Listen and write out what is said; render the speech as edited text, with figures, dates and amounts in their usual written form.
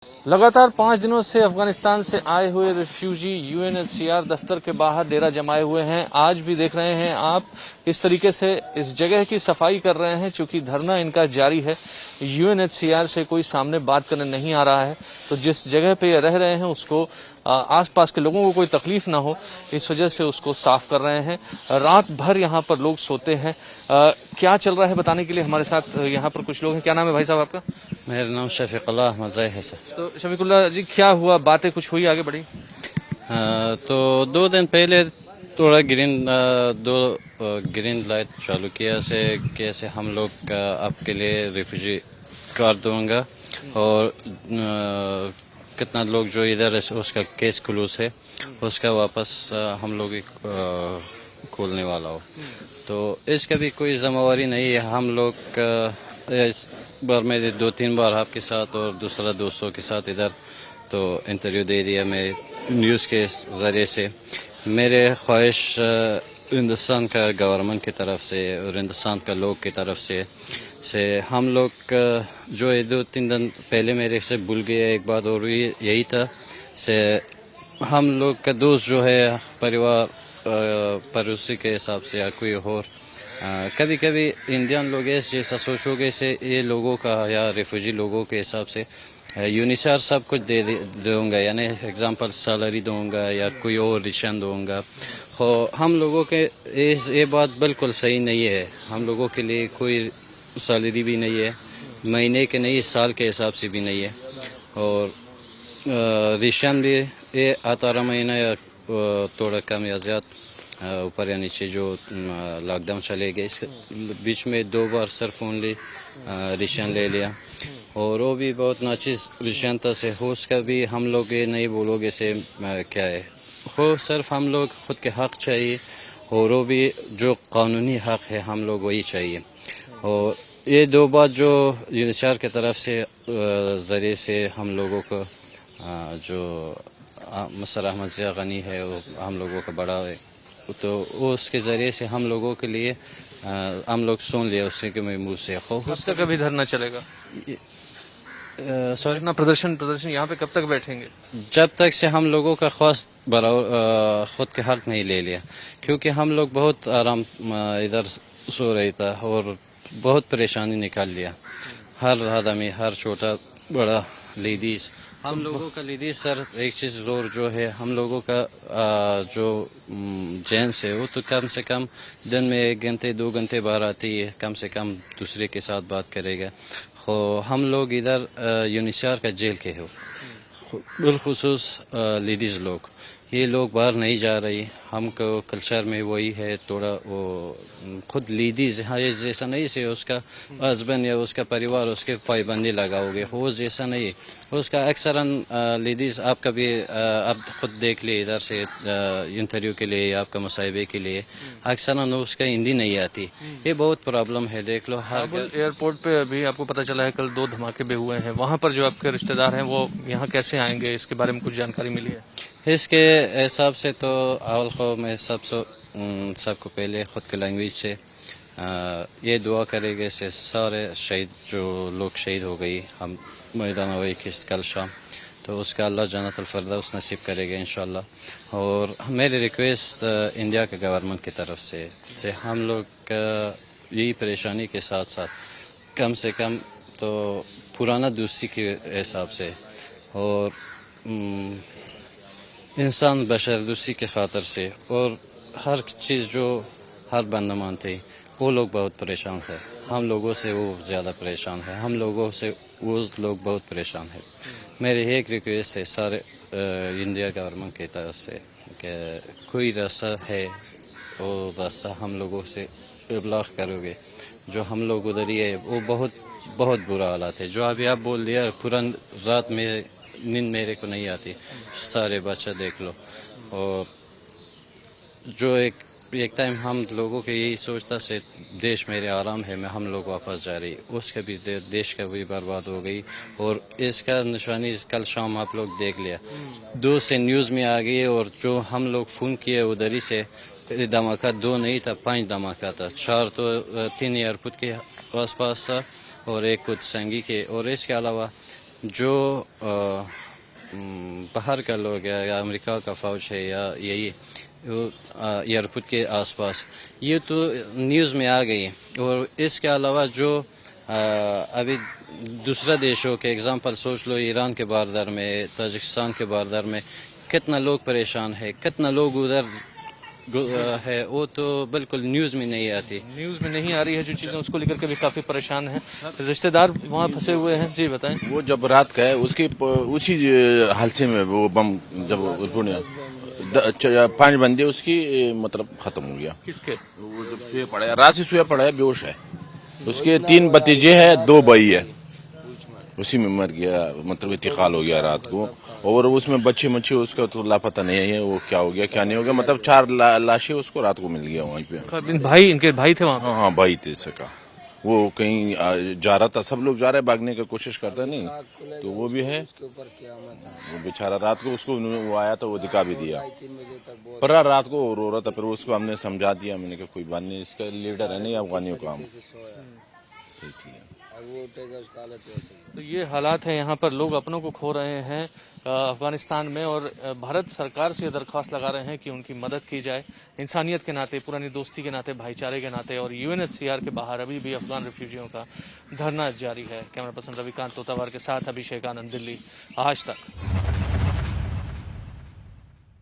लगातार 5 दिनों से अफगानिस्तान से आए हुए रिफ्यूजी यूएनएचसीआर दफ्तर के बाहर डेरा जमाए हुए हैं। आज भी देख रहे हैं आप इस तरीके से इस जगह की सफाई कर रहे हैं। चूंकि धरना इनका जारी है, यूएनएचसीआर से कोई सामने बात करने नहीं आ रहा है, तो जिस जगह पे ये रह रहे हैं उसको आसपास के लोगों को कोई तकलीफ ना हो, इस वजह से उसको साफ कर रहे हैं। रात भर यहाँ पर लोग सोते हैं। क्या चल रहा है बताने के लिए हमारे साथ यहाँ पर कुछ लोग हैं। क्या नाम है भाई साहब आपका? मेरा नाम शफीकुल्लाह अहमद ज़ई है सर। तो शफीकुल्लाह जी, क्या हुआ? बातें कुछ हुई आगे बढ़ी? तो 2 दिन पहले थोड़ा ग्रीन लाइट चालू किया से कैसे हम लोग आपके लिए रिफ्यूजी कर दूंगा और कितना लोग जो इधर है उसका केस क्लोज है उसका वापस हम लोग खोलने वाला हो। तो इसका भी कोई जिम्मेवारी नहीं है। हम लोग इस बार में 2-3 बार आपके साथ और दूसरा दोस्तों के साथ इधर तो इंटरव्यू दे दिया मैं न्यूज़ के ज़रिए से। मेरे ख्वाहिश हिंदुस्तान का गवर्नमेंट की तरफ से और हिंदुस्तान का लोग की तरफ से हम लोग जो 2-3 दिन पहले मेरे से भूल गया एक बात और यही था से हम लोग का दोस्त जो है परिवार पड़ोसी के हिसाब से या कोई और कभी कभी इंडियन लोग जैसा सोचोगे से ये लोगों का या रिफ्यूजी लोगों के हिसाब से यूनिसार सब कुछ दे दूंगा, यानी एग्जांपल सैलरी दूंगा या कोई और रिशन दूंगा। तो हम लोगों के ये बात बिल्कुल सही नहीं है। हम लोगों के लिए कोई सैलरी भी नहीं है, महीने के नहीं साल के हिसाब से भी नहीं है। और रिशन भी ये 18 महीना या थोड़ा कम या ज़्यादा ऊपर या नीचे जो लॉकडाउन चले गए इस बीच में 2 बार सिर्फ ओनली रिशन ले लिया और वो भी बहुत नाचीज़ रिशन था से हो। उसका भी हम लोग ये नहीं बोलोगे से क्या है हो, सिर्फ हम लोग ख़ुद के हक़ चाहिए और वो भी जो कानूनी हक़ है हम लोग वही चाहिए। और ये 2 बात जो यूनिसार की तरफ से ज़रिए से हम लोगों को जो मसर अहमद ज़िया गनी है वो हम लोगों का बड़ा है, तो उसके ज़रिए से हम लोगों के लिए हम लोग सुन लिया उससे कि मैं मुँह से कब तक अभी धरना चलेगा? सॉरी ना, प्रदर्शन यहाँ पे कब तक बैठेंगे? जब तक से हम लोगों का ख्वास खुद के हक़ नहीं ले लिया, क्योंकि हम लोग बहुत आराम इधर सो रही था और बहुत परेशानी निकाल लिया। हर आदमी, हर छोटा बड़ा लेडीज़, हम लोगों का लेडीज़ सर एक चीज़ और जो है हम लोगों का जो जेंट्स है वो तो कम से कम दिन में 1 घंटे 2 घंटे बाहर आती है, कम से कम दूसरे के साथ बात करेगा। तो हम लोग इधर यूनिसार का जेल के हो, बिलखुसूस लेडीज़ लोग, ये लोग बाहर नहीं जा रही। हमको कल्चर में वही है थोड़ा वो खुद लेडीज़ हाँ जैसा नहीं से उसका हस्बैंड या उसका परिवार उसके पाबंदी लगाओगे, हो जैसा नहीं। उसका अक्सरन लेडीज़ आप कभी आप खुद देख लिए इधर से इंटरव्यू के लिए या आपका मुसाहिबे के लिए अक्सरन उसका हिंदी नहीं आती। ये बहुत प्रॉब्लम है। देख लो हर एयरपोर्ट पे अभी आपको पता चला है कल 2 धमाके भी हुए हैं, वहाँ पर जो आपके रिश्तेदार हैं वो यहाँ कैसे आएंगे, इसके बारे में कुछ जानकारी मिली है? इसके हिसाब से तो अवल खो में सबको पहले ख़ुद के लैंग्वेज से ये दुआ करेंगे से सारे शहीद जो लोग शहीद हो गई हम मैदान वही कि कल शाम, तो उसका अल्लाह जन्नतुल फिरदौस नसीब करेगा इंशाल्लाह। और मेरी रिक्वेस्ट इंडिया के गवर्नमेंट की तरफ से हम लोग यही परेशानी के साथ साथ कम से कम तो पुराना दोस्ती के हिसाब से और इंसान बशर दोस्ती के खातर से और हर चीज़ जो हर बंदा मानते वो लोग बहुत परेशान थे। हम लोगों से वो ज़्यादा परेशान है, हम लोगों से वो लोग बहुत परेशान है। मेरी एक रिक्वेस्ट है सारे इंडिया गवर्नमेंट की तरफ से कि कोई रास्ता है वो रास्ता हम लोगों से इब्लाग करोगे। जो हम लोग उधर ही है वो बहुत बुरा हालात है। जो अभी आप बोल दिया पूरा रात में नींद मेरे को नहीं आती, सारे बच्चा देख लो। और जो एक टाइम हम लोगों के यही सोचता से देश मेरे आराम है, मैं हम लोग वापस जा रही, उसका भी देश का भी बर्बाद हो गई। और इसका निशानी कल शाम आप लोग देख लिया, 2 से न्यूज़ में आ गई। और जो हम लोग फ़ोन किए उधर ही से धमाका 2 नहीं था 5 धमाका था, 4 तो 3 एयरपोर्ट के आस पास था और 1 कुछ संगी के। और इसके अलावा جو باہر کا لوگ ہے یا امریکہ کا فوج ہے یا یہی ایئرپورٹ کے آس پاس، یہ تو نیوز میں آ گئی. اور اس کے علاوہ جو ابھی دوسرا دیشوں کے اگزامپل سوچ لو، ایران کے باردار میں، تاجکستان کے باردار میں کتنا لوگ پریشان ہے، کتنا لوگ ادھر ہے، وہ تو بالکل نیوز میں نہیں آتی. نیوز میں نہیں آ رہی ہے جو چیزیں، اس کو لے کر کے بھی کافی پریشان ہیں. رشتہ دار وہاں پھنسے ہوئے ہیں. جی بتائیں. وہ جب رات کا ہے اس کی اسی حادثے میں وہ بم جب 5 بندے اس کی مطلب ختم ہو گیا. کس کے؟ وہ جب سوئے پڑا ہے، رات سے سوئے پڑا ہے، بیہوش ہے. اس کے 3 بتیجے ہیں، 2 بھائی ہے، اسی میں مر گیا، مطلب انتقال ہو گیا رات کو. اور اس میں بچے مچھے اس کا تو لاپتہ نہیں ہے، وہ کیا ہو گیا کیا نہیں ہو گیا. مطلب 4 لاشیں اس کو رات کو مل گیا وہیں پہ. بھائی، ان کے بھائی تھے وہاں؟ ہاں بھائی تھے اس کا. وہ کہیں جا رہا تھا، سب لوگ جا رہے بھاگنے کی کوشش کرتا نہیں تو وہ بھی ہے. وہ بیچارہ رات کو اس کو وہ آیا تو وہ دکھا بھی دیا، پر رات کو رو رہا تھا. پھر اس کو ہم نے سمجھا دیا، میں نے کہا کوئی بات نہیں، اس کا لیڈر ہے نہیں افغانیوں کا ہم، اس لیے. تو یہ حالات ہیں یہاں پر، لوگ اپنوں کو کھو رہے ہیں افغانستان میں، اور بھارت سرکار سے یہ درخواست لگا رہے ہیں کہ ان کی مدد کی جائے انسانیت کے ناطے، پرانی دوستی کے ناطے، بھائی چارے کے ناطے. اور UNHCR کے باہر ابھی بھی افغان ریفیوجیوں کا دھرنا جاری ہے. کیمرہ پرسن روی کانت توتاوار کے ساتھ ابھیشیک آنند، دلی آج تک.